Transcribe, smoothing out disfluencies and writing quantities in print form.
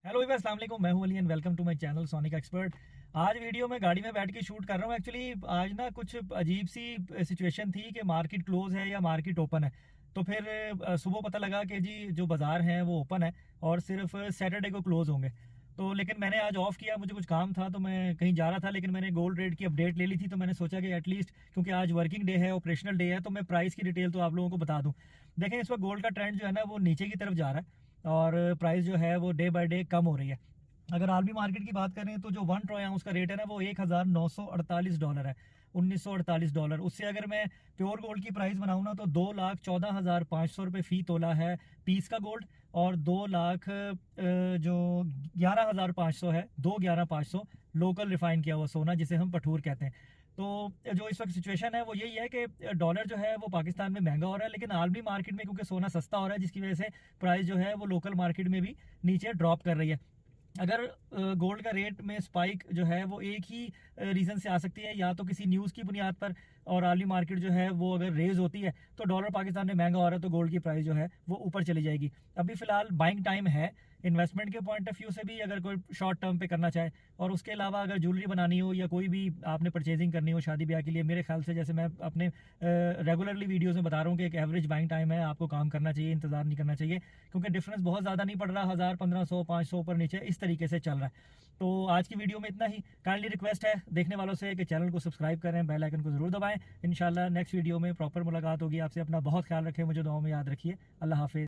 Hello Weaver, अस्सलाम वालेकुम। मैं हूं Ali and welcome to my channel sonic expert. आज वीडियो में गाड़ी में बैठ के शूट कर रहा हूं। एक्चुअली आज ना कुछ अजीब सी सिचुएशन थी कि मार्केट क्लोज है या मार्केट ओपन है। तो फिर सुबह पता लगा कि जी जो बाज़ार हैं वो ओपन है और सिर्फ सैटरडे को क्लोज होंगे। तो लेकिन मैंने आज ऑफ किया, मुझे कुछ काम था तो मैं कहीं जा रहा था, लेकिन मैंने गोल्ड रेट की अपडेट ले ली थी। तो मैंने सोचा कि एटलीस्ट क्योंकि आज वर्किंग डे है, ऑपरेशनल डे है, तो मैं प्राइस की डिटेल तो आप लोगों को बता दूं। देखें, इस वक्त गोल्ड का ट्रेंड जो है ना वो नीचे की तरफ जा रहा है और प्राइस जो है वो डे बाय डे कम हो रही है। अगर आलमी मार्केट की बात करें तो जो 1 ट्रोय आउंस का रेट है ना वो $1948 है। $1948। उससे अगर मैं प्योर गोल्ड की प्राइस बनाऊँ ना तो 2,14,500 रुपये फी तोला है पीस का गोल्ड। और 2 लाख जो 11,500 है, 2,11,500 लोकल रिफाइन किया हुआ सोना जिसे हम पठूर कहते हैं। तो जो इस वक्त सिचुएशन है वो यही है कि डॉलर जो है वो पाकिस्तान में महंगा हो रहा है, लेकिन आलमी मार्केट में क्योंकि सोना सस्ता हो रहा है जिसकी वजह से प्राइस जो है वो लोकल मार्केट में भी नीचे ड्रॉप कर रही है। अगर गोल्ड का रेट में स्पाइक जो है वो एक ही रीज़न से आ सकती है, या तो किसी न्यूज़ की बुनियाद पर, और आलमी मार्केट जो है वो अगर रेज होती है तो डॉलर पाकिस्तान में महंगा हो रहा है तो गोल्ड की प्राइस जो है वो ऊपर चली जाएगी। अभी फिलहाल बाइंग टाइम है इन्वेस्टमेंट के पॉइंट ऑफ व्यू से भी, अगर कोई शॉर्ट टर्म पे करना चाहे। और उसके अलावा अगर ज्वेलरी बनानी हो या कोई भी आपने परचेजिंग करनी हो शादी ब्याह के लिए, मेरे ख्याल से जैसे मैं अपने रेगुलरली वीडियोस में बता रहा हूँ कि एक एवरेज बाइंग टाइम है, आपको काम करना चाहिए, इंतजार नहीं करना चाहिए, क्योंकि डिफरेंस बहुत ज़्यादा नहीं पड़ रहा। 1000, 1500, 500 ऊपर नीचे इस तरीके से चल रहा है। तो आज की वीडियो में इतना ही। काइंडली रिक्वेस्ट है देखने वालों से कि चैनल को सब्सक्राइब करें, बेल आइकन को जरूर दबाएं। इंशाल्लाह नेक्स्ट वीडियो में प्रॉपर मुलाकात होगी आपसे। अपना बहुत ख्याल रखें, मुझे दुआओं में याद रखिए। अल्लाह हाफिज़।